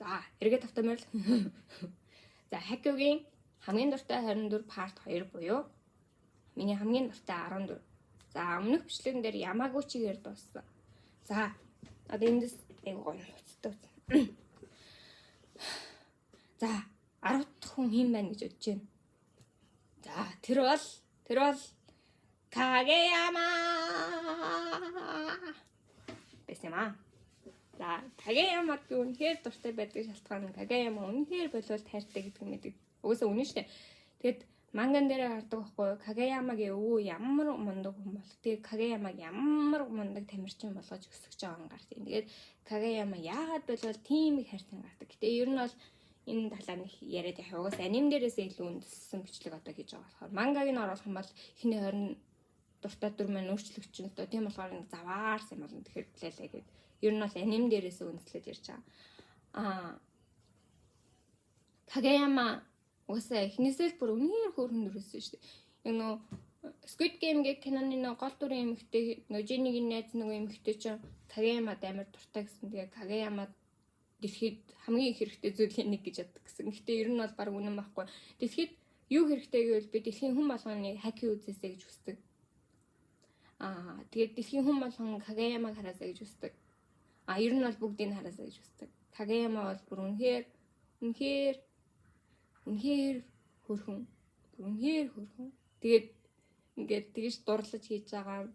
За эргээд автомобиль. За Хакиогийн хамгийн дуртай 24 part 2 буюу миний хамгийн дуртай 14. За өмнөх бичлэгэн дээр Ямагучигээр дууссан. За одоо эндээс гоё хуцтай. За 10 дахь хүн хэн байна гэж бодож байна. За тэр бол Кагеяма байсан. За Кагеямаг үнэхээр дуртай байдаг шалтгаан нь Кагеяма үнэхээр болов тайртай гэдэг юм гэдэг. Угсаа үнэн шүү дээ. Тэгэд манган дээр гардаг байхгүй Кагеямагийн өвөө ямар мундаг хүн бол. Тэгээ Кагеямаг ямар мундаг тамирчин болгож өсгөж байгаа юм гардаг. Тэгээд Кагеяма яагаад болов тийм их хайртай гардаг. Гэтэ ер нь бол энэ талаар нэг яриад явах. Угсаа аним дээрээсээ илүү үндэссэн бичлэг одоо хийж байгаа болохоор мангаг нь оруулах юм бол эхний 20 дуртай дүр маань өөрчлөгч нь. Тийм болохоор заваарсан юм болно. Тэгэхээр плейлээ гэдэг. Ер нь бол аним дээрээсээ үндэслээд ярьж байгаа. Кагеяма угсаа эхнээсээ л бүр үнээр хөөрхөн дүрсэн шүү дээ. Яг нөө Squid Game гэх киноны нөө гол дүрийн эмэгтэй нөө Jenny-гийн найз нөгөө эмэгтэй чинь Кагеямад амар дуртай гэсэн. Тэгээ Кагеямад дэлхийд хамгийн их хэрэгтэй зүйлийн нэг гэж яддаг гэсэн. Гэхдээ ер нь бол баг үнэн байхгүй. Дэлхийд юу хэрэгтэй гэвэл би дэлхийн хүн болгоныг хаки үзээсэй гэж хүсдэг. Тэгээд дэлхийн хүн болгон Кагеямаг хараасаа гэж хүсдэг. Ер нь бол бүгдийг хараасаа гэж хүсдэг. Кагеяма бол бүр үнэхээр хөрхөн. Тэгээд ингээд тэгж дурлаж хийж байгаа.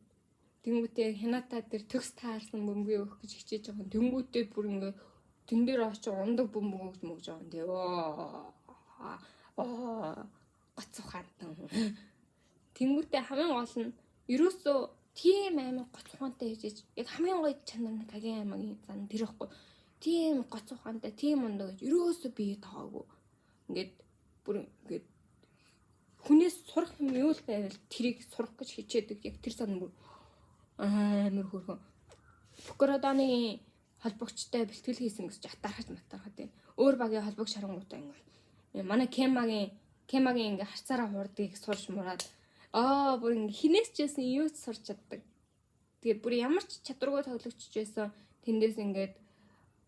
Тэнгүүтээ Хината тэр төгс таарсан бөмбөг өгөх гэж хичээж байгаа. Тэнгүүтээ бүр ингээд тэн дээр очиж ундаг бөмбөг өгч мөгж байгаа юм тий. Гоцухаантан. Тэнгүүтээ хамгийн гол нь ерөөсөө тийм амар гоцухаантай хийж яг хамгийн гоё чанар нь Кагеямагийн зан тэр ихгүй. Тийм гоцухаантай, тийм мундаг гэж ерөөсөө бие таагүй. Ингээд бүр ингээд хүнээс сурах юм юу л байвал тэрийг сурах гэж хичээдэг яг тэр сан бүр амар хөрхөн. Букраданы холбогчтой бэлтгэл хийсэн гэж атархаж матархаа тийм. Өөр багийн холбогч харангуйтай ингээд. Манай Кемагийн ингээд харцаараа хуурдгийг сурч мураад бүр ингээд хинээс ч байсан юу ч сурч чаддаг. Тэгээд бүр ямар ч чадваргүй тоглогч байсан тэндээс ингээд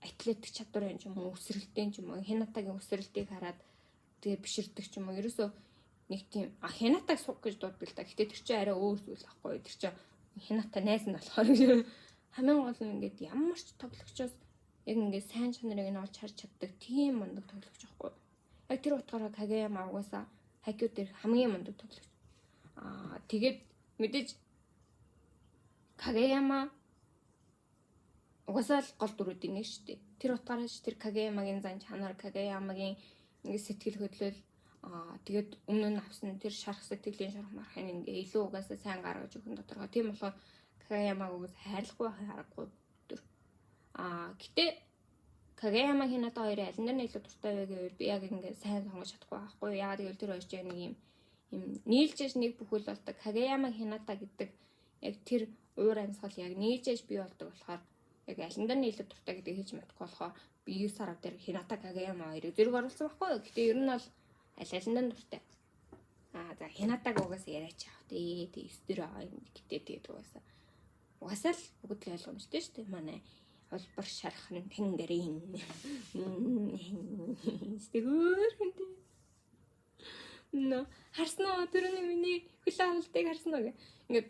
атлетик чадвар юм ч юм уу өсрэлттэй ч юм уу Хинатагийн өсрэлтийг хараад тэгээ биширдэг ч юм уу ерөөсөө нэг тийм Хинатаг суг гэж дууддаг л та. Гэтэ тэр чинь арай өөр зүйл ахгүй. Тэр чинь Хината найз нь болохоор хамгийн гол нь ингээд ямар ч тоглогчоос яг ингээд сайн чанарыг нь олж харж чаддаг тийм мундаг тоглогч ахгүй. Яг тэр утгаараа Кагеяма угаасаа хакиу дээр хамгийн мундаг тоглогч. Тэгээд мэдээж Кагеяма угаасаа л гол дүрүүдийн нэг шүү дээ. Тэр утгаараа тэр Кагеямагийн зан чанар, Кагеямагийн ингээд сэтгэл хөдлөл тэгээд өмнө нь авсан тэр шарах сэтгэлийн шарах мархын ингээ илүү угаасаа сайн гаргаж өгөх нь тодорхой. Тийм болохоор Кагеямаг угаас хайрлахгүй харахгүй дүр. Гэтэ Кагеяма Хината хоёрын аль нь илүү дуртай вэ гэвэл би яг ингээ сайн сонгож чадахгүй байхгүй. Яагаад гэвэл тэр хоёр ч нэг юм нийлжээж нэг бүхэл болдог. Кагеяма Хината гэдэг яг тэр уур амьсгал яг нийлжээж бий болдог болохоор яг аль нь илүү дуртай гэдэг хэлж мэдхгүй болохоор би 9 сар дээр Хината Кагеяма хоёрыг зэрэг оруулсан байхгүй. Гэтэ ер нь бол аль-алинд дуртай. За Хинатаг угаасаа яриач яах вэ? Тэ өстөр гэтээ тэгээд угаасаа л бүгд л ойлгомжтой шүү дээ. Манай олбор шархан тэнгэрийн стегөр хэнтэй. Харсан уу? Түрүүний миний хөл авалтыг харсан уу? Ингээд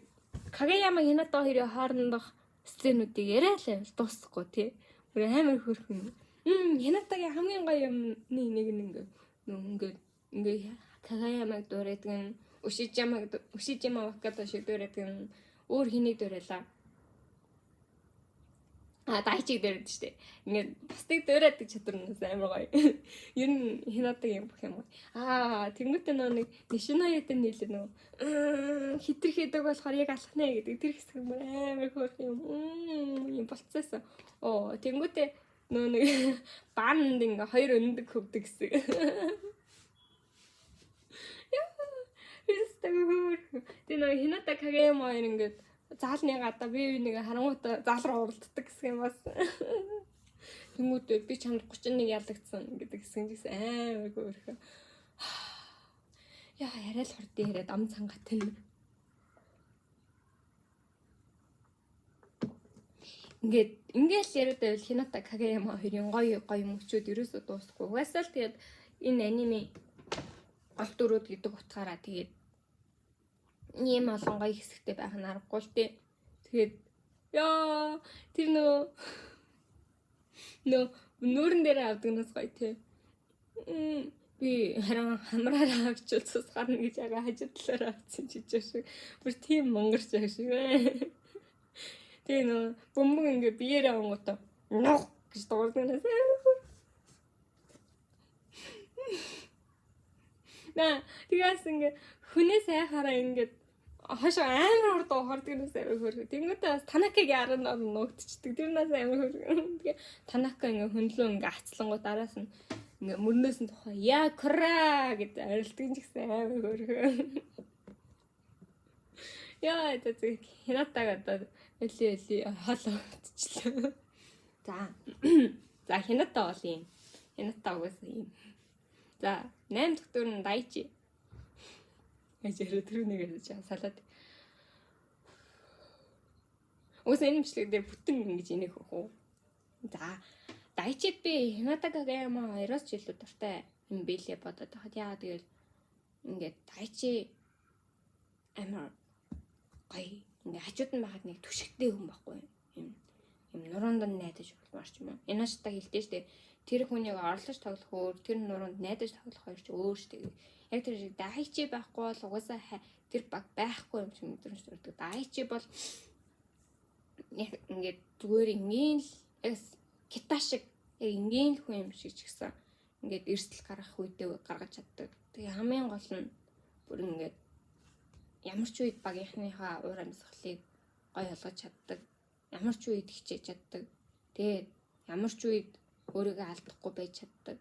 Кагеяма Хината хоёрын хоорондох сценүүдийг яриалаа дуусахгүй тий. Бүр амар хөрхөн. Хинатагийн хамгийн гоё юмны нэг нь ингээд Кагеямаг дуурайдаг, Ушижима Ваката шиг дуурайдаг өөр хэнийг дуурайлаа. Дайчиг дуурайдаг штэ. Ингээд бусдыг дуурайдаг чадвар нь амар гоё. Ер нь Хинатагийн бүх юм гоё. Тэнгүүтээ нэг Нишинаятай нийлээ нөгөө хитрхийдэг болохоор яг алах нэ гэдэг тэр хэсэг амар хөөрх юм болцсон. Тэнгүүтээ нөгөө нэг баанд ингээ хоёр өндөг хөвдөг гэсэн. Тэр нэг Хината Кагеяма хоёр ингээд заалны гадаа би нэг харангуйта заал руу уралддаг гэсэн юм бас. Тэнгүүд би чамд 31 ялагдсан гэдэг хэсэг гэсэн амар хөөрхөн. Яриа л хурдан яриад ам цангат нь. Ингээл яриад байвал Хината Кагаяма хоёрын гоё мөчүүд ерөөсөө дуусахгүй. Угаасаа л тэгээд энэ аниме гол дүрүүд гэдэг утгаараа тэгээд ийм олон гоё хэсэгтэй байх нь аргагүй л дээ. Тэгээд яа тэр нүүрэн дээр авдаг нас гоё те. Би харин хамраараа авчвал цус гарна гэж яга хажуу талаараа авчихсан чижээ шиг. Бүр тийм монгарч байгаа шиг. Тэгээ бөмбөг ингээ биеэрээ онгото нох гэж дуурдагнаас. Тэгээс ингээ хүнээ сайхаараа ингээ хашаа амар урд хордгоноос амар хөргө. Тэнгүүтээ бас Танакагийн арын ор нуугдчихдаг. Тэрнээс амар хөргө. Тэгээ Танака ингээ хөндлөө ингээ ацлангууд араас нь ингээ мөрнөөс нь тухай яа кра гэж арилдаг ч гэсэн амар хөргө. Яа тэгээ Хинатаг одоо эли холоодчихлаа. За Хината бол юм. Хината угаасаа юм. За 8 дахь дүр нь Дайчи. Ажираа түрүүнийг ярьж салаад. Угаасаа энэ бичлэг дээр бүтэн ингэж инех хөө. За Дайчид би Хината Кагаяма 2-оос ч илүү дуртай юм бэлээ бодоод байхад яа тэгэл ингээд Дайчи амар гоё ингээ хажууд нь байхад нэг түшигтэй хүн байхгүй юм нуруунд нь найдаж болмаар ч юм уу. Энэ ч та хэлдэг штэ. Тэр хүнийг орлож тоглох өөр, тэр нуруунд найдаж тоглох хоёр ч өөр штэ. Яг тэр шиг Дайчи байхгүй бол угаасаа тэр баг байхгүй юм шиг мэдрэмж төрдөг. Дайчи бол яг ингээ зүгээр ингээл л кита шиг яг ингээл л хүн юм шиг ч гэсэн ингээд эрсдэл гаргах үедээ гаргаж чаддаг. Тэгээ хамгийн гол нь бүр ингээд ямар ч үед багийнхныхаа уур амьсгалыг гоё олгож чаддаг. Ямар ч үед хичээж чаддаг. Тэгээд ямар ч үед өөрийгөө алдахгүй байж чаддаг.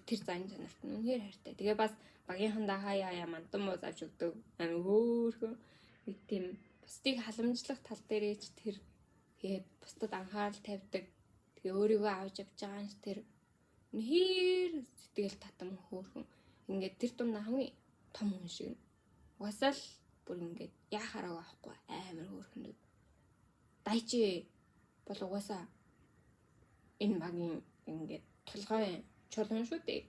Тэр зан чанарт нь үнээр хайртай. Тэгээ бас багийнхандаа хаяа мандан муу авч өгдөг. Амин хөөхөн нэг тийм бусдыг халамжлах тал дээрээч тэр тэгээд бусдад анхаарал тавьдаг. Тэгээ өөрийгөө авч явж байгаа нь тэр үнээр сэтгэл татам хөөхөн. Ингээд тэр дунд хамгийн том хүн шиг. Угаасаа л бүр ингээд яхаараа авахгүй амар хөөрхөн. Дайчи бол угаасаа энэ багийн ингээд толгой чулуун шүү дээ.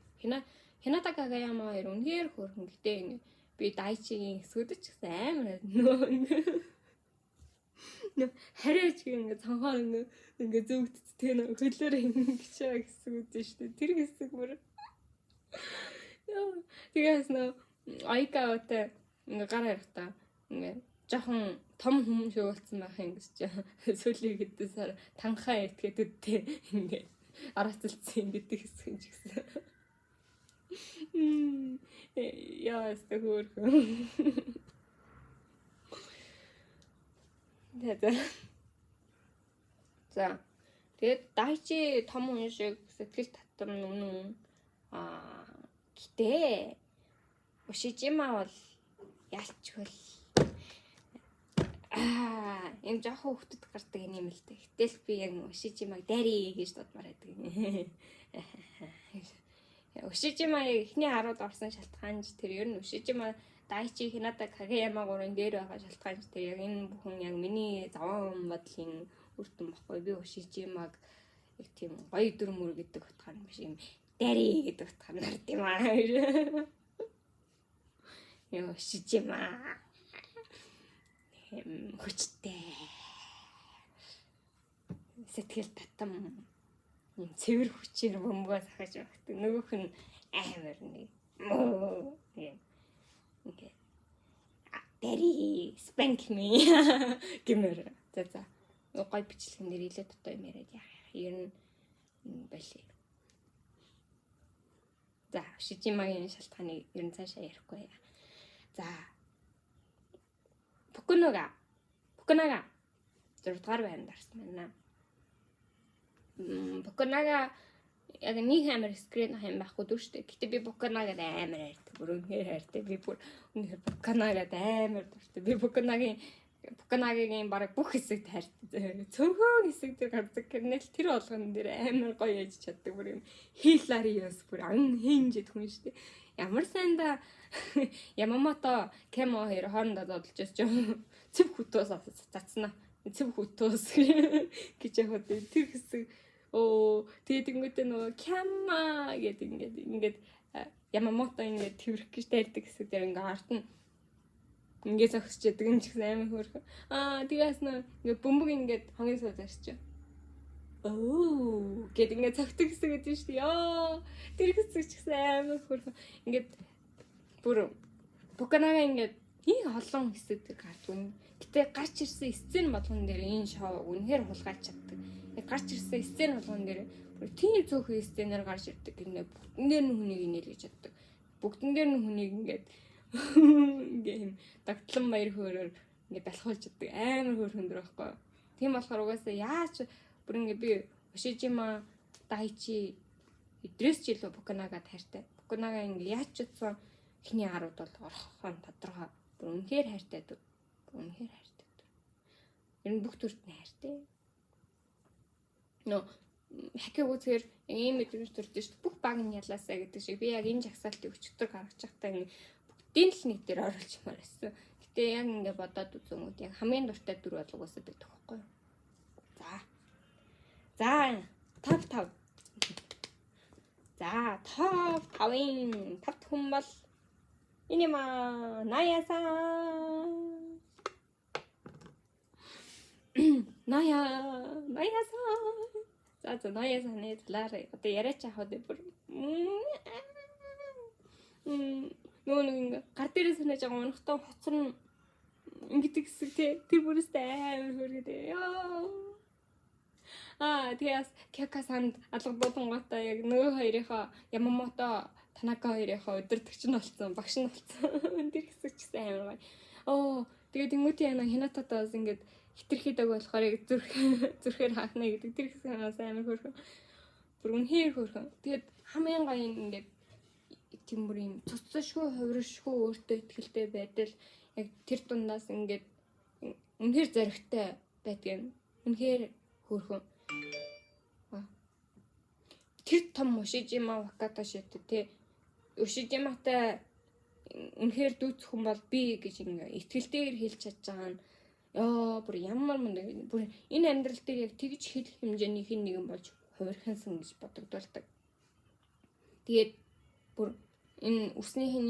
Хината Кагаяма хоёр үнээр хөөрхөн. Гэтэ ингээд би Дайчигийн эсгүүд ч гэсэн амар хараач ингээд цанхаар ингээд зүгтц тэ нөө хөлөөр ингэж хэсгүүд шүү дээ. Тэр хэсэг бүр тэгээс нөө айкаотой ингээ гар харахтаа ингээ жоохон том хүм шиг болсон байх юм гэж сүлийг хэдээсээр танхаа этгээд үдтэй ингээ арацэлцсэн гэдэг хэсэг ч гэсэн. Яа стөхөрхөн. За тэгээд Дайчи том хүн шиг сэтгэл татвар нүн гэтээ Ушижима бол ялчгүй юм жоохон хөвгдөд гардаг юм л дээ. Гэтэл би яг Ушижимаг дарий гэж дуудмаар байдаг. Ушижимагийн эхний 10-д орсон шалтгаан ч тэр ер нь Ушижима Дайчи Хината Кагаяма гурван дээр байгаа шалтгаан ч тэр яг энэ бүхэн яг миний заван бодлын үр дүн баггүй. Би Ушижимаг яг тийм гоё дүр мөр гэдэг утгаар юм биш юм. Дарий гэдэг утгаар нард юм аа. Ушижима хүчтэй сэтгэл татам цэвэр хүчээр бөмбөгөө сахаж багт нөгөөх нь амар нэг ингээ дарий spank me гэмээр за гой бичлэгэн дээр илээ дотоо юм яриад яах ер нь болий. За Ушижимагийн шалтгааныг ер нь цаашаа ярихгүй яа. За Букунага 6-р байранд орсон байна. Букунага яг нэг амар скрин хэм байхгүй дүү штэ. Гэтэ би Букунагад амар хайртай. Бүр үнээр хайртай. Би бүр үнээр Букунагад амар дуртай. Би Букунагийн бараг бүх хэсэгт хайртай. Цөөхөн хэсэг дээр гардаг гэнэл тэр болгон дээр амар гоё яж чаддаг бүр юм. Хилариос бүр ан хинжид хүн штэ. Ямар сайнда Ямамото Кемо хоёр хоорондоо додолж ч юм цэв хүтээс цацна. цэв хүтөөс гэж яхад тэр хэсэг тэгээд ингэдэ нөгөө кяма гэдэг ингээд Ямамото ингээд тэрх гэж дайрдаг хэсэг дээр ингээд ард нь ингээд зогсож яадаг юм ч гэсэн амар хөөрхөн. Тэгээс нөгөө бөмбөг ингээд хогийн сууд арчиж. Гэт ингээд цогтөг хэсэг гэдэг шүү дээ. Тэр хэсэг ч гэсэн амар хөөрхөн. Ингээд бүр Буканага ингээд их олон хэсэг тэр гардаг. Гэтэ гарч ирсэн сцен болгон дээр энэ шоу үнэхээр хулгайч чаддаг. Яг гарч ирсэн сцен болгон дээр тийм цөөхөн сценээр гарч ирдэг. Ингээд бүгдэн дээр нь хүнийг инээлгэж чаддаг. Бүгдэн дээр нь хүнийг ингээд ингээм дагтлан баяр хөөрөөр ингээд балхуулж чаддаг. Амар хөөрхөн дөр байхгүй. Тийм болохоор угаасаа яаж бүр ингээд би Ушижима Дайчи эдрээс ч илүү Буканагад хайртай. Буканага ингээд яаж ч утсан эхний 10-д бол орхон тодорхой. Бүр үнэхээр хайртай дүр. Үнэхээр хайртай дүр. Ер нь бүх төрт нь хайртай. Хакиг үзэхээр ийм мэдрэмж төрдөг шүү дээ. Бүх баг нь ялаасаа гэдэг шиг би яг энэ жагсаалтыг өчтөр гаргаж байхдаа ингээд бүгдийн л нэг дээр оруулж юмар байсан. Гэтэ яг ингээд бодоод үзэнгүүт яг хамгийн дуртай дүр бол угаасаа байдаг байхгүй юу? За топ 5. За топ 5-ын 5 хүн бол Инема Наясан. Наясан. За Наясаны талаар одоо яриач яхад бүр нөгөө гар дээрээ санаж байгаа өнөхтөө хоцрон ингэдэг хэсэг тэр бүрээсээ амар хөргөдөө. Тэгээс Кёка-санд алга болонготой яг нөгөө хоёрынхоо Ямамото Танака хоёрынхоо өдөртөгч нь болсон, багш нь болсон. Тэр хэсэг ч гэсэн амар гоё. Тэгээд тэнгуүтийн яна Хинататаас ингээд хитрхийдэг болохоор яг зүрхээр хаахна гэдэг тэр хэсэг амар хөөрхөн. Бүр үнэхээр хөөрхөн. Тэгээд хамгийн гоё ингээд тийм бүр юм цуцшгүй хувиршгүй өөртөө ихтэй байдал яг тэр дундаас ингээд үнэхээр зоригтой байдгийг үнэхээр хөөрхөн. Тэр том Ушижима Ваката шит те Ушижиматай үнэхээр дүүцэх хүн бол би гэж ингээ итгэлтэйгээр хэлж чадж байгаа нь бүр ямар мундаг бүр энэ амьдрал дээр яг тэгж хэл хэмжээний хэн нэгэн болж хувирхансан гэж бодогдуулдаг. Тэгээд бүр энэ үснийхэн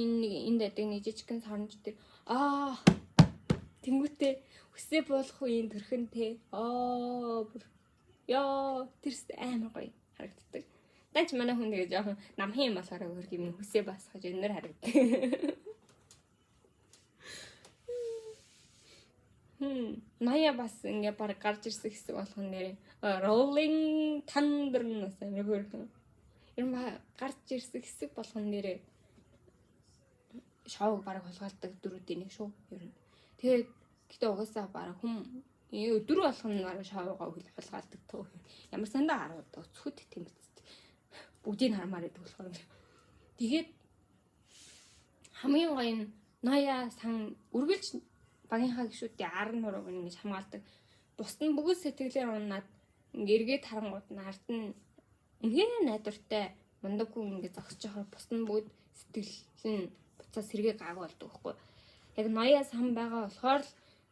энэ дадаг нэг жижигхэн саранч дээр тэнгүүтээ үсээ болох үеийн төрхөн те бүр тэрс амар гоё харагддаг. Данч манай хүн тэгээ жоохон намхийн болохоор өөр юм хүсээ басхаж өнөр харагддаг. Ная бас ингээ баг гарч ирсэн хэсэг болгон нэр Rolling Thunder нас амар хөөрхөн. Ер нь гарч ирсэн хэсэг болгон нэр шоуг баг хулгайлдаг дөрүүдийн нэг шүү. Ер нь. Тэгээд гэтээ угаасаа баг хүм өдөр болгон баг шоугаа хулгайлдаг тоо. Ямар сандаа хараад өцөхөд тийм биз. Бүгдийг хармаар байдаг болохоор. Тэгээд хамгийн гоё нь Ная сан үргэлж багийнхаа гişүүдийн ар нурууг ингэж хамгаалдаг. Бусд нь бүгд сэтгэлээр унаад эргээд харангууд нь ард нь үнхээр найдвартай мундаг хүн ингэ зогсож байхаар бусд нь бүгд сэтгэл нь буцаа сэргээ гаагүй болдог байхгүй. Яг Ная сан байгаа болохоор л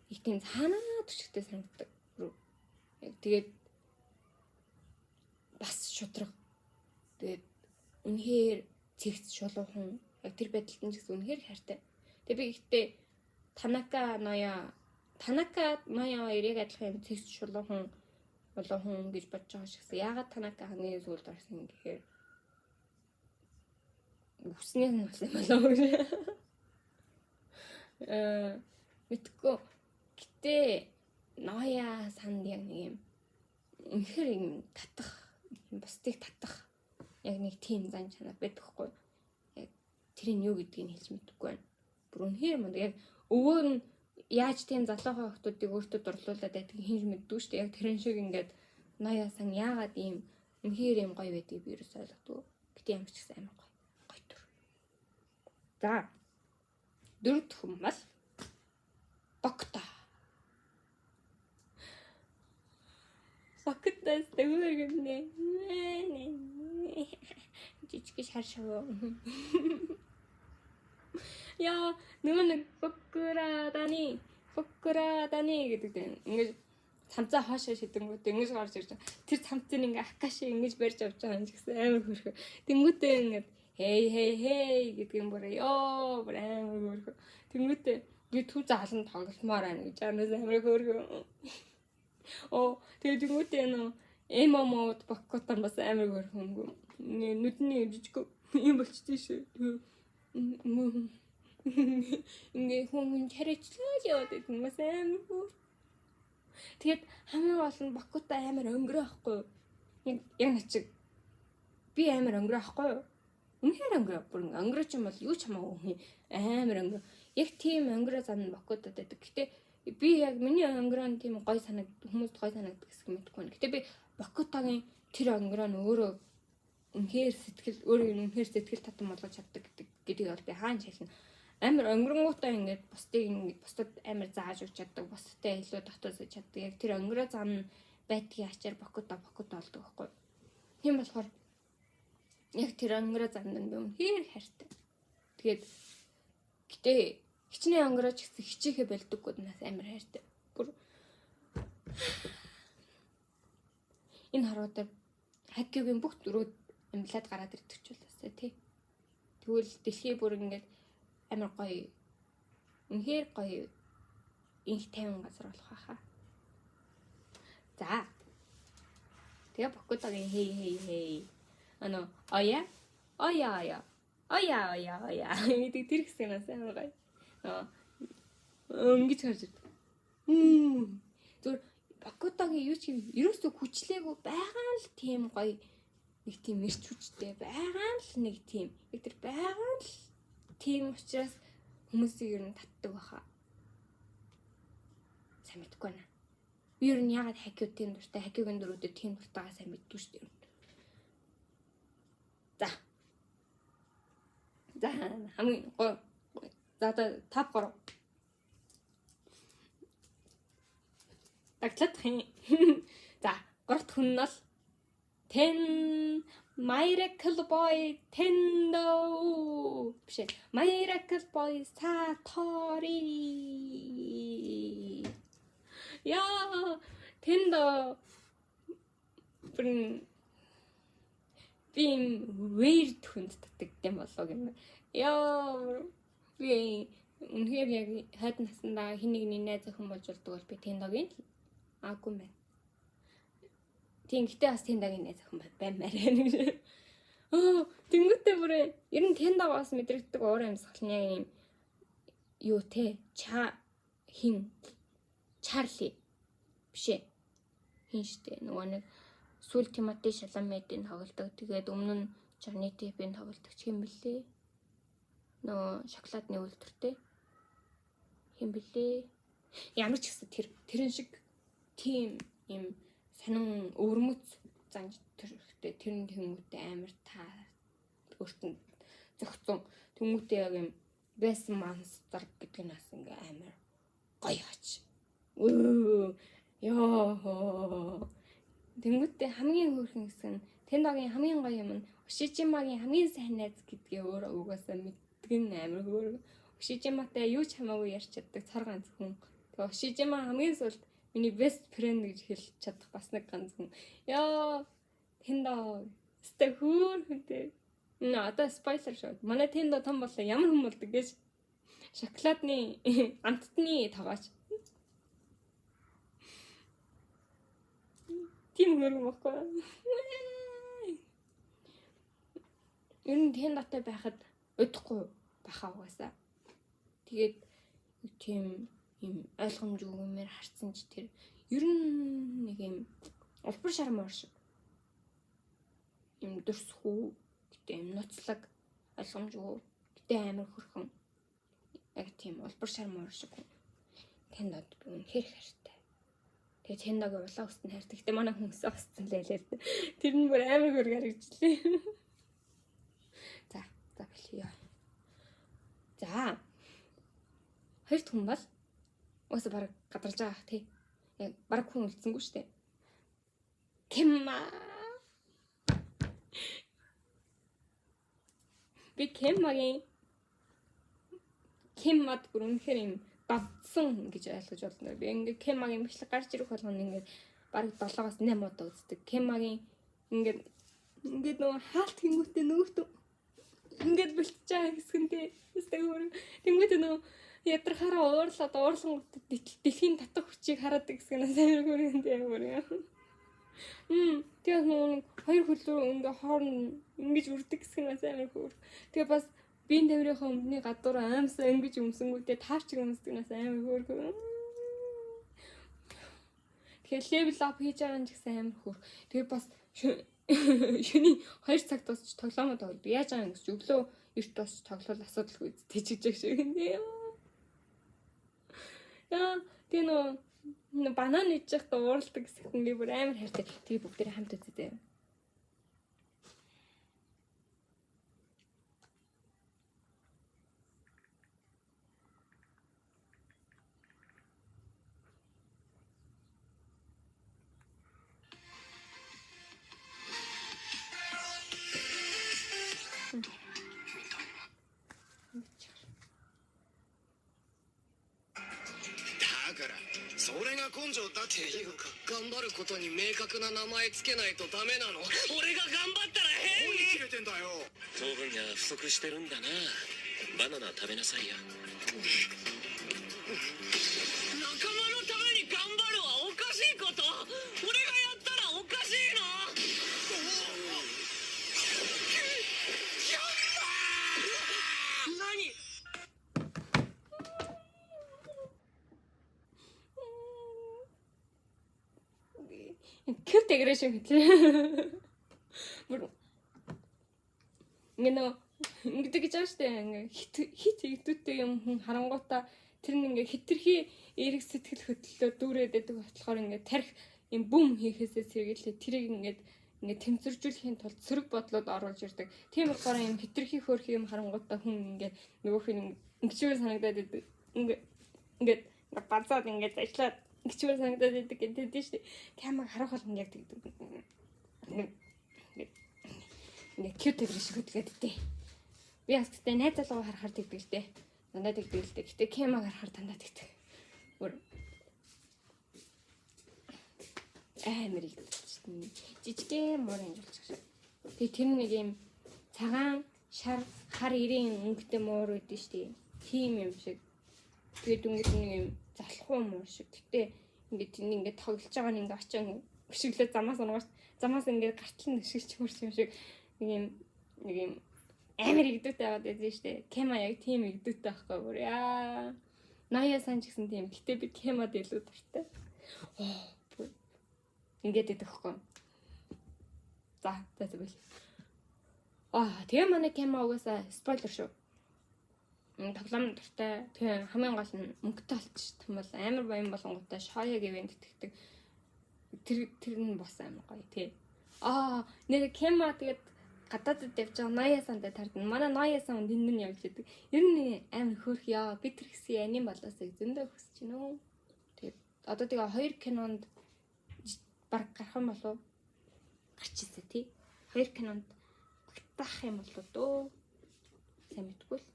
их тийм цаанаа төчгтэй санагддаг. Яг тэгээд бас шудраг. Тэгээд үнэхээр цэгц шулуухан яг тэр байдалд нь ч гэсэн үнэхээр хайртай. Тэгээд би ихтэй Танака Ная хоёрыг адилхан цэгц шулуухан гэж бодож байгаа шигсэн. Яагаад Танака хамгийн сүүлд орсон гэхээр үснээс нь болсон юм болоо гэж. Мэдгүй. Гэтэ Ная санд яг нэг юм үнэхээр юм татах, бусдыг татах яг нэг тийм зан чанар байдаг хгүй. Яг тэрийг юу гэдгийг хэлж мэдэхгүй байна. Бүр үнэхээр мундаг. Яг өвөө нь яаж тийм залуухан хүмүүсийг өөртөө дурлуулад байдгийг хинж мэддгүй шүү дээ. Яг тэрэн шиг ингээд Ная сан яагаад ийм үнэхээр юм гоё байдгийг би ерөөс ойлгохгүй. Гэтэ ямар ч гэсэн амар гоё. Гоё төр. За. Дөрөвд хүн бол Бокта. Боктаас дэвэр гэнэ. Жижиг шар шав. Яа, нөгөө нэг фоккурадани гэдэг дээ. Ингээд цамцаа хоошоо шидэнгүүт ингэж гарч ирж байгаа. Тэр цамцын ингээ акаши ингэж барьж авч байгаа юм ч гэсэн амар хөрхөө. Тэнгүүтээ ингээд хей гэдэг юм бүр ёо бүр амар хөрхөө. Тэнгүүтээ би төв заалан тоглолмоор байна гэж анаас амар хөрхөө. Тэгээд тэнгүүтээ нөө эмомод боккотон бас амар хөрхөнгөө. Нүдний жижиг юм болчтой шүү. Ингээ хүн чарайчлаа яваад байдаг юм бас амар хөр. Тэгээд хамгийн гол нь боккото амар өнгөрөө ахгүй юу? Яг начиг би амар өнгөрөө ахгүй юу? Үнэхээр өнгөрөө. Бүр өнгөрөөч юм бол юу ч хамаагүй амар өнгөрөө. Яг тийм өнгөрөө зан боккотод байдаг. Гэтэ би яг миний өнгөрөө нь тийм гой хүмүүст гой санагддаг гэсэн мэдэхгүй байна. Гэтэ би боккотогийн тэр өнгөрөө нь өөрөө үнэхээр сэтгэл татам болгож чаддаг гэдгийг бол би хаана шална. Амар өнгөрөнгүүтээ ингээд бусдад амар зааж өгч чаддаг, бусдтай илүү дотоосож чаддаг. Яг тэр өнгөрөө зам байдгийн ачаар боккото болдог байхгүй. Тийм болохоор яг тэр өнгөрөө замд би үнэхээр хайртай. Тэгээд гэтээ хичнээн өнгөрөөч гэсэн хичээхэ болдоггүй нас амар хайртай. Бүр энэ харуудаар хаккигийн бүх дөрүүд амьлаад гараад ирдэг ч болоосаа тий. Тэгвэл дэлхий бүр ингээд амар гоё үнэхээр гоё инх тайван газар болох байхаа. За. Тэгээ боккотогийн хей оя гэдэг тэр хэсгээс амар гоё. Ингэж харж ирдэг. Зүгээр боккотогийн юу ч юм ерөөсөө хүчлээгүй байгаа л тийм гоё нэг тийм эрч хүчтэй байгаа л нэг тийм яг тэр байгаа л тийм учраас хүмүүсийг ер нь татдаг баха. Сайн мэдгүй байна. Би ер нь ягаад хакиутын дуртай, хакиугийн дөрүүдэд тийм дуртайгаа сайн мэддгүй шүү дээ. За хамгийн гоё. За тав гоо. Таглах юм. За, гурт хүн нь бол Miracle Boy Tendo. Биш. Miracle Boy Satori. Яа, Tendo. Би weird хүнд татдаг юм болоо гэмээр. Яа, би үнэхээр яг хойд наснаа хин нэгний найз охин болж болдог бол би Tendoгийн аагүй мэн. Тийм гэтээ бас Tendoгийн найз охин баймаар байна. Тэнгүүтээ бүр ер нь Tendoогоос мэдрэгддэг уур амьсгал нь яг юм юу те Чарли биш ээ. Хин штэ нөгөө нэг сүүл Тимоти Шаламедийн тоглодог. Тэгээд өмнө нь Johnny Depp-ийн тоглодог юм бэлээ. Нөгөө шоколадны үйлдвэртэй юм бэлээ. Ямар ч гэсэн тэрэн шиг тийм юм сонин өвөрмөц занж төрхтэй тэрэн тэмүүтэй амар та өөртөө зөгцөн тэмүүтэй яг юм best monster гэдэг нь бас ингээ амар гоё хач. Яа. Тэнгүүтээ хамгийн хөөрхөн хэсэг нь Tendoгийн хамгийн гоё юм нь Ушижимагийн хамгийн сайн найз гэдгээ өөрөө угаасаа мэддэг амар хөөр. Ушижиматай юу ч хамаагүй ярьж чаддаг цар ганц хүн. Тэгээ Ушижима хамгийн сүүлд миний best friend гэж хэлж чадах бас нэг ганц хүн. Яа, Tendo сте хөөрхөнтэй. Одоо спойлер шүү. Манай Tendo том болоо ямар хүн болдог гэж шоколадны амттны тогооч. Тийм хөргөн баггүй. Ер нь Tendoтой байхад удахгүй баха угаасаа. Тэгээд тийм юм ойлгомжгүйгээр харцсан ч тэр ер нь нэг юм улбар шармаар шиг юм дөрсхүү гэдэг юм нуцлаг ойлгомжгүй гэдэг амар хөрхөн яг тийм улбар шармаар шиг Tendод би үнэхээр хайртай. Тэгээд Tendoгийн улаан өстөнд хайртай. Гэтэ манай хүмүүс өстөн лээ. Тэр нь бүр амар хөрг харагдлээ. За бэлээ. За. Хоёр хүн бол уусаа бараг гадарж байгаа тий. Яг бараг хүн үлдсэнгүй шүү дээ. Би Кеммад бүр үнэхээр юм давдсан гэж ойлгож байна. Би ингээд Кемагийн бичлэг гарч ирэх болгоно ингээд бараг 7-8 удаа үздэг. Кемагийн ингээд нөгөө хаалт хийнгүүтээ нөгөөтөө ингээд бэлтэж байгаа хэсгэнтэй тэнгүүтээ нөгөө ядрахаараа уурлаад уурлангууд дэлхийн татах хүчийг хараад гэсгэнээс амар хүрээндээ амар юм. Тэгээд нөгөө хоёр хөлөө ингээ хоорн ингэж үрдэг гэсгэнээс амар хөөр. Тэгээд бас биеийн тамирынхаа өмнөний гадуур аимсаа ингэж өмсөнгүүтээ тавч өмсдгнээс амар хөөр. Тэгээд левел ап хийж байгаа юм ч гэсэн амар хөөр. Тэгээд бас шөнийн 2 цаг дуусч тоглоомоо тоглоод яаж байгаа юм гэж өглөө эрт дуусч тоглол асуудалгүй тийчиж шиг юм. Яа, тийм нөө банан иж яхад ууралдаг гэсэн би бүр амар хайртай. Тэгээ бүгдээрээ хамт үзье.頑張ることに明確な名前つけないとダメなの。俺が頑張ったら変に切れてんだよ。糖分が不足してるんだな。バナナ食べなさいよ。仲間のために頑張るはおかしいこと。俺がやったらおかしいの。何？Cute aggression хэлээ. Бүр ингээд гэж ааштай ингээд хит игдүүтэй юм хүн харангуйтаа тэр нь ингээд хитрхи эрг сэтгэл хөдлөлөө дүүрээд байдаг болохоор ингээд тарих юм бүм хийхээсээ сэргийлээ тэрийг ингээд тэмцэржүүлэхийн тулд сөрөг бодлоод оруулж ирдэг. Тийм болохоор юм хитрхи хөөрхи юм харангуйтаа хүн ингээд нөгөөх нь ингэчүүр санагдаад байдаг. Ингээд бацаад ингээд ажиллаад гिचүүр санагдаад байдаг гэдэг шүү дээ. Камаг харах болгон яг тэгдэг. Ингээ cute гэх шиг үтгээд дээ. Би бас гэдэг найз залуугаа харахаар тэгдэг шүү дээ. Дандаа тэгдэг л дээ. Гэтэ камаг харахаар дандаа тэгдэг. Өөр амар их жижигхэн мөр амжилж байгаа. Тэгээ тэр нэг юм цагаан шар хар ирийн өнгөтэй муур үүдэн шүү дээ. Тийм юм шиг. Тэгээ дүнгийн нэг юм залхуу муур шиг. Гэтэ ингээд тийм ингээд тоглож байгаа нь ингээд очоо өшөглөө замаас унгаж замаас ингээд гартал нэшгэж мөрч юм шиг нэг юм амар игдүүтэй байгаад байдаг шүү дээ. Кема яг тийм игдүүтэй байхгүй бүр яа. Ная сан ч гэсэн тийм. Гэтэ би кемад илүү дуртай. Ингээд идэх хөхгүй. За бил. Тэгээ манай кема угаасаа спойлер шүү. Тоглоом дуртай. Тэгээ хамгийн гол нь мөнгөтэй болчих юм бол амар баян болонготой шояг ивент итгэдэг. Тэр нь бас амар гоё тий. Нэр кема тэгээд гадаадд явж байгаа ная сандаа тардна. Манай ная сан тэнд нь явж идэг. Ер нь амар хөөх яа. Би тэр хэсэг аним болоосоо зөндөө хүсэж байна уу. Тэгээд одоо тэгээ 2 кинонд баг гарах юм болов гарч ирсэ тий. 2 кинонд багтаах юм болов дөө. Сайн мэдгүй л.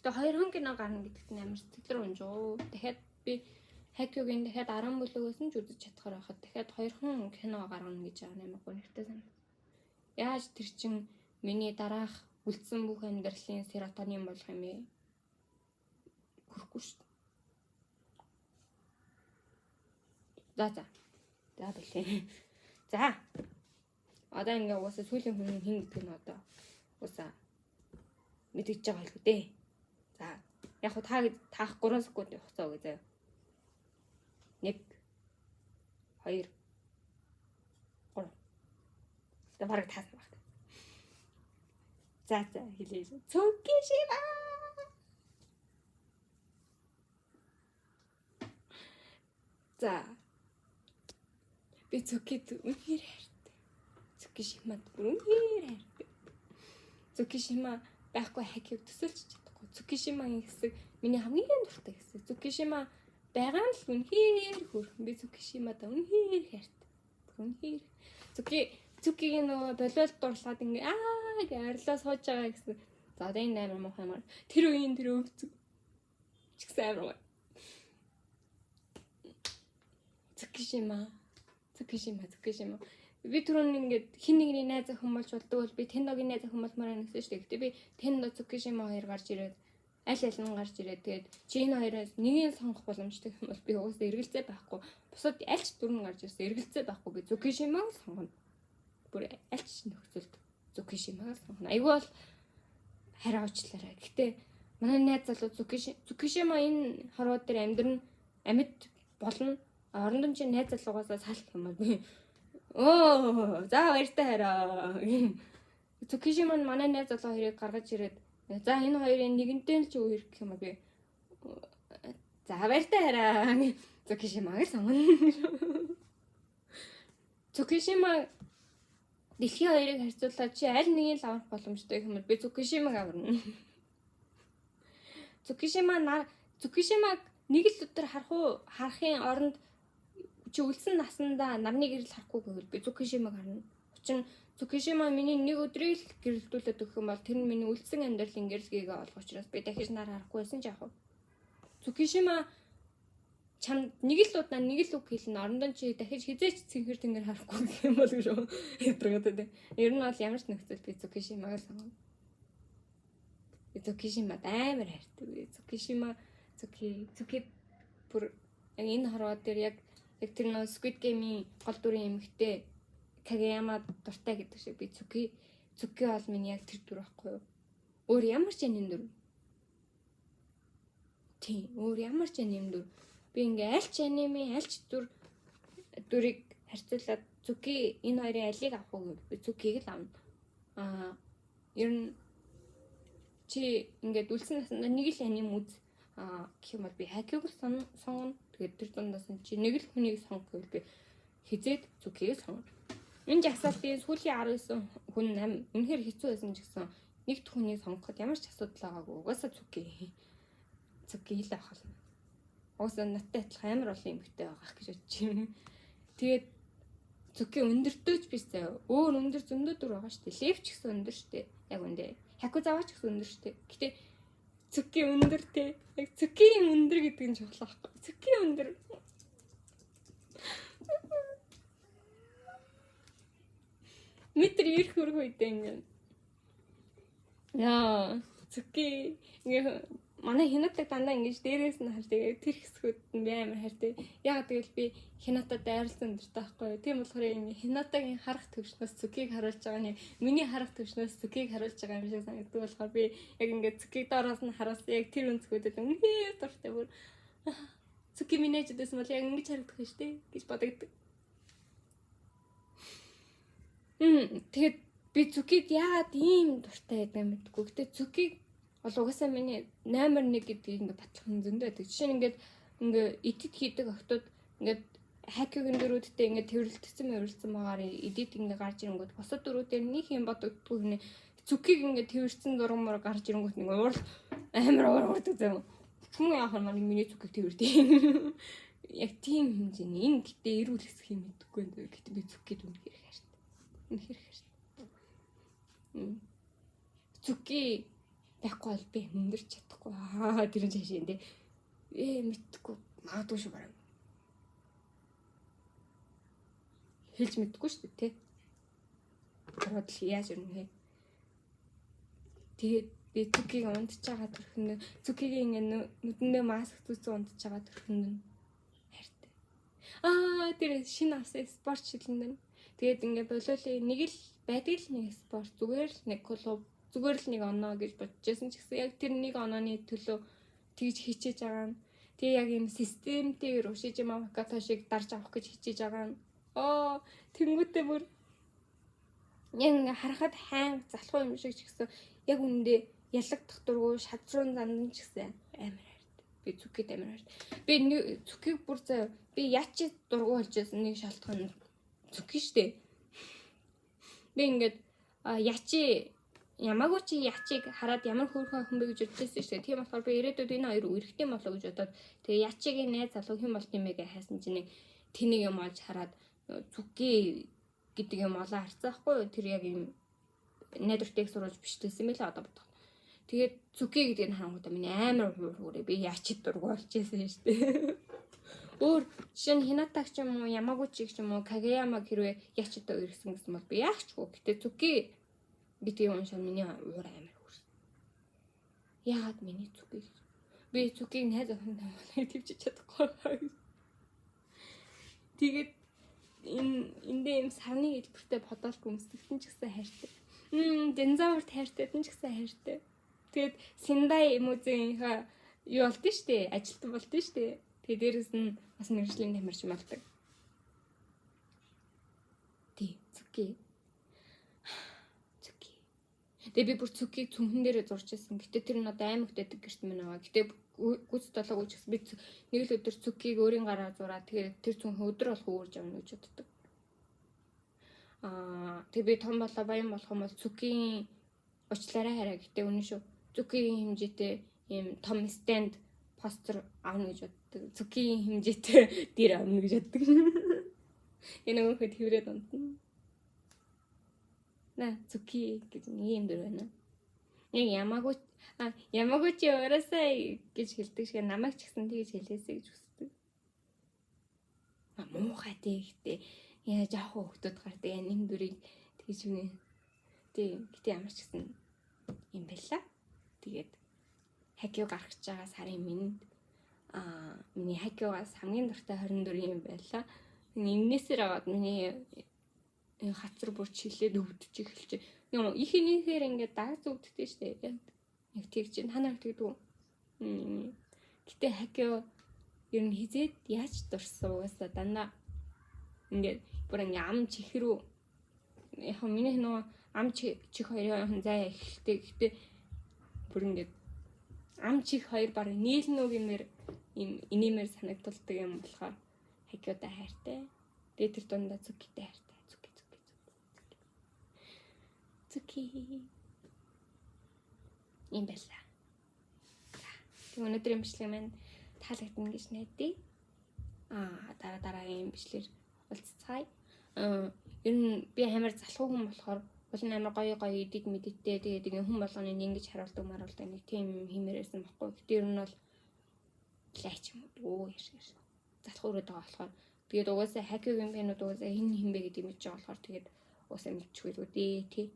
Тэгээ 2 кино гарна гэдэгт амар сэтгэлээр унжоо. Дахиад би Хакюгийн дахиад 10 бүлгээс нь ч үзэж чадхаар байхад дахиад 2 кино гаргана гэж байгаа амар гонхтой санагдав. Яаж тэр чин миний дараах үлдсэн бүх амьдралын серотонин болох юм бэ? Хүрхгүй шүү дээ. За бэлээ. За. Одоо ингээ угаасаа сүүлийн хүн хин гэдэг нь одоо угаасаа мэдэж байгаа л үү дээ. За. Яг хөө таах 3 секунд хугацаа өгье заяа. 1 2 3. Тэ бараг таасан баг. За хэлээ. Цукишима. За. Би цукид үнээр хайртай. Цукишимад үнээр хайртай. Цукишима байхгүй хакийг төсөөлж чадахгүй. Цукишимагийн хэсэг миний хамгийн дуртай хэсэг. Цукишима байгаа нь л үнээр хөөрхөн. Би Цукишимада үнээр хайртай. Үнээр. Цукигийн нөгөө болиолт дурлаад ингээ гэж арилаа сууж байгаа гэсэн. За энэ амар муухай амар. Тэр үеийн тэр өвцөг. Ч гэсэн амар. Цукишима. Би түрүүн ингээд хин нэгний найз охин болж болдог бол би Тенногийн найз охин болмоор нэгсэн шүү дээ. Гэтэ би Тенно Цукишима хоёр гарч ирээд аль нь гарч ирээд тэгээд чи энэ хоёроос нэгийг сонгох боломжтой юм бол би угаасаа эргэлзээ байхгүй. Бусад альч дөрөв гарч ирсэн эргэлзээ байхгүй. Би Цукишимаг сонгоно. Бүр альч нөхцөлд Цукишимаг сонгоно. Айгүй бол хараа уучлаарай. Гэтэ манай найз залуу Цукишима энэ хорвоо дээр амьд болно. Орондон чи найз залуугаасаа салах юм бол би за баяртай хараа. Цукишима манай найз залуу хоёрыг гаргаж ирээд за энэ хоёрын нэгэнтэй л ч үер гэх юм би за баяртай хараа. Цукишимаг сонгоно. Цукишима дэлхийн хоёрыг харьцуулаад чи аль нэгийг л авах боломжтой юм бол би Цукишимаг аварна. Цукишимаг нэг л өдөр харахын оронд чи үлсэн насандаа нарны гэрэл харахгүй гэвэл би Цукишимаг харна. Учир нь Цукишима миний нэг өдрийг л гэрэлтүүлээд өгөх юм бол тэр нь миний үлдсэн амьдралын гэрэлгийг олох учраас би дахиж нар харахгүй байсан ч яах вэ? Цукишима чам нэг л удаа нэг л үг хэлнэ. Орондоо чи дахиж хизээч цэнхэр тэнгэр харахгүй гэх юм бол шүү. Ядрагад тэ. Ер нь бол ямар ч нөхцөл би Цукишимаг сонгоно. Цукишима амар хайртай. Цуки бүр энэ хорвоо дээр яг тэр нөө Squid Game-ийн гол дүрийн эмэгтэй Кагаяма дуртай гэдэг шиг би Цуки бол миний яг тэр дүр байхгүй юу? Өөр ямар ч юм дүр. Тийм, өөр ямар ч юм дүр. Би ингээ альч аниме, альч дүрийг харьцуулаад Цуки энэ хоёрын алийг авах уу гэвэл би Цукиг л авна. Ер нь чи ингээд үлсэн насандаа нэг л аним үз гэх юм бол би Хакиг сонгоно. Тэгээд тэр дундаас нь чи нэг л хүнийг сонгох гэвэл би хизээд Цукиг сонгоно. Энэ жагсаалтын сүүлийн 19 хүн үнэхээр хэцүү байсан ч гэсэн нэг хүнийг сонгоход ямар ч асуудал байгаагүй. Угаасаа Цуки л авах юм. Угаасаа надтай адилхан амар олон эмэгтэй байгаах гэж бодчих юм. Тэгээд Цуки өндөртөөч биш заяа. Өөр өндөр зөндөө дүр байгаа шүү дээ. Лев ч гэсэн өндөр шүү дээ. Яг үндэ. Хакузава ч гэсэн өндөр шүү дээ. Гэтэ Цуки өндөр те. Яг Цукигийн өндөр гэдэг нь чухал байхгүй. Цуки өндөр. Метр ирэх хөрх үедээ ингэ. Яа, Цуки ингээ манай Хинатаг дандаа ингэж дээрээс нь харж тэгээ тэр хэсгүүд нь би амар хайртай. Яг тэгэл би Хинататай ойрлцсон өндөртэй байхгүй. Тийм болохоор ингээ Хинатагийн харах төвшнөөс Цукиг харуулж байгаа нь миний харах төвшнөөс Цукиг харуулж байгаа юм шиг санагддаг болохоор би яг ингээ Цукиг доороос нь харуулсан яг тэр өнцгүүдэд үнээр дуртай бүр Цуки минийчдээс мал яг ингэж харагдах шүү дээ гэж бодогддог. Тэгээд би Цукиг яагаад ийм дуртай байдаг юм гэдэггүй. Гэтэ Цукиг бол угаасаа миний номер 1 гэдгийг ингээ батлах нь зөндөө байдаг. Жишээ нь ингээ эдит хийдэг охтууд ингээ хакигийн дөрүүдтэй ингээ тэрвэрлэгдсэн байгаар эдит ингээ гарч ирэнгүүт босод дөрүүдээр нэг юм бодогддгүй хинэ Цукиг ингээ тэрвэрсэн зургамаар гарч ирэнгүүт ингээ уурал амар уурдаг зам. Хүн яах юм миний Цукиг тэрвэрдэг. Яг тийм хэмжээний энэ гэтээ эрүүл хэсэх юм гэдэггүй энэ гэтээ би Цукиг үнэхээр хайртай. Үнэхээр хайртай. Цуки байхгүй бол би өндөрч чадахгүй. Тэр нь цаашаа энэ мэдхгүй магадгүй шүү барай. Хэлж мэдхгүй шүү дээ, тэ. Хараад л яаж өрнө. Тэгээд би Цукиг унтж байгаа төрхөнд Цукигийн ингээ нүдэндээ маск зүцэн унтж байгаа төрхөнд хайртай. Тэр шинэ авсан спорт шилэн дээр. Тэгээд ингээ болоолын нэг л байдаг л нэг спорт зүгээр л нэг клуб зүгээр л нэг оноо гэж бодчихсон ч гэсэн яг тэр нэг онооны төлөө тэгж хичээж байгаа нь тэгээ яг юм системтэйгээр Ушижима Макато шиг дарж авах гэж хичээж байгаа нь тэнгуүтээ бүр яг харахад хайн залхуу юм шиг ч гэсэн яг үндэ ялагдах дургу шадрын зандан ч гэсэн амар хайртай. Би Цукиг амар хайртай. Би Цукиг бүр заа би яачи дургу болж байсан нэг шалтгаан Цуки штэ. Би ингээд яачи ямаагүй чи яачиг хараад ямар хөөрхөн хүн бэ гэж бодчихсон шүү дээ. Тийм болохоор би ирээдүйд энэ хоёр үргэлжтэй болоо гэж бодоод тэгээ яачигийн найз залуу хэн болт юм бэ гэж хайсан чинь тэнийг юм олж хараад Цуки гэдэг юм олоо харцаахгүй юу? Тэр яг юм найдвартыг сурулж бичлээсэн мэлээ одоо бодох. Тэгээд Цуки гэдэг нь харангуудаа миний амар хуурэ би яачид дургу болчихсон шүү дээ. Өөр жишээ нь Хинатаг ч юм уу, Ямагучи ч юм уу, Кагеяма хэрвээ яач одоо ирсэн гэсэн бол би яахчгүй. Гэтэ Цуки гэдгийг уншаад миний уур амар хөрс. Яагаад миний Цуки? Би Цукиг найз охинтой твчиж чадахгүй. Тэгээд эндээ юм сарны хэлбэртэй бодолгүй өмсөлтөн ч гэсэн хайртай. Дензаврт хайртай, тэн ч гэсэн хайртай. Тэгээд Синдай эмүүзийнхаа юу болд нь штэ, ажилтан болд нь штэ. Тэгээд дээрэс нь бас мэржлийн тамирчин болдог. Тий, Цуки. Тэгээ би бүр Цукиг цүнхэн дээрээ зурж ирсэн. Гэтэ тэр нь одоо аймагт байдаг гэрт минь байгаа. Гэтэ гүц толгой үжигс би нэг л өдөр Цукиг өөрийн гараа зураад тэгээ тэр цүнхэн өдөр болох уурж авна гэж боддог. Тэгээ би том болоо баян болох юм бол Цукигийн уучлаарай хараа. Гэтэ үнэн шүү. Цукигийн хэмжээтэй ийм том стенд постэр авна гэж боддог. Цукигийн хэмжээтэй дээр авна гэж боддог. Энэ нөгөөд хэврээд унтна. На Цуки гэж нэг юм дөр байна. Нэг Ямагучи урасай гэж хэлдэг шиг намайг ч гэсэн тэгж хэлээсэй гэж хүсдэг. Муухай тэгтэй яа жоох хөвгдөд гардаг энэ дүрийг тэгж үнэ. Гэтэ ямар ч гэсэн юм байла. Тэгээд хакио гарах гэж байгаа сарын минь миний хакиогаас хамгийн дуртай 24 юм байла. Эннээсээр аваад миний хацар бүрч хилээд өвдөж эхэлж. Юм ихэнийхээр ингээд дагц өвддөг штэ. Яг тэгж чинь та нар тэгдэг үү? Гэтэ хакио ер нь хизээд яаж дурсан угаасаа дандаа ингээд бүр ингээд ам чихрүү яг миний нөгөө ам чих хоёрын зай эхэлтэй. Гэтэ бүр ингээд ам чих хоёр баг нийлнүүгэмээр юм инээмээр санагдталдаг юм болохоор хакиодаа хайртай. Тэгээ тэр дундаа Цукитэй хайртай. Цуки. Ийм байла. Тэг өнөөдрийн бичлэг маань таалагдана гэж найдаа. Дараагийн бичлэр уулзцгаая. Ер нь би амар залхуу хүн болохоор бол амар гоё эдит мэдэттэй тэгээд хүн болгоны ингэж харуулдаг нэг тийм хэмээрсэн баггүй. Гэтэ ер нь бол лайч юм уу яаш. Залхуу өрөөд байгаа болохоор тэгээд угаасаа хакигийн бинууд угаасаа хин хинбэ гэдэг мэдж байгаа болохоор тэгээд угаасаа мэдчихгүй дээ тий.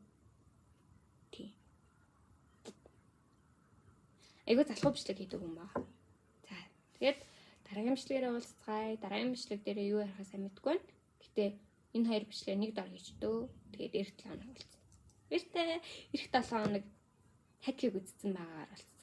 Айгуу залхуу бичлэг хийдэг юм баа. За тэгээд дараагийн бичлэгээрээ уулзцгаая. Дараагийн бичлэг дээр юу ярихаа сайн мэдгүй байна. Гэтэ энэ хоёр бичлэг нэг дор хийждөө. Тэгээд эх 7 хоног уулзсан. Баяртай. Эх 7 хоног хакиг үзсэн байгаагаар уулзсан.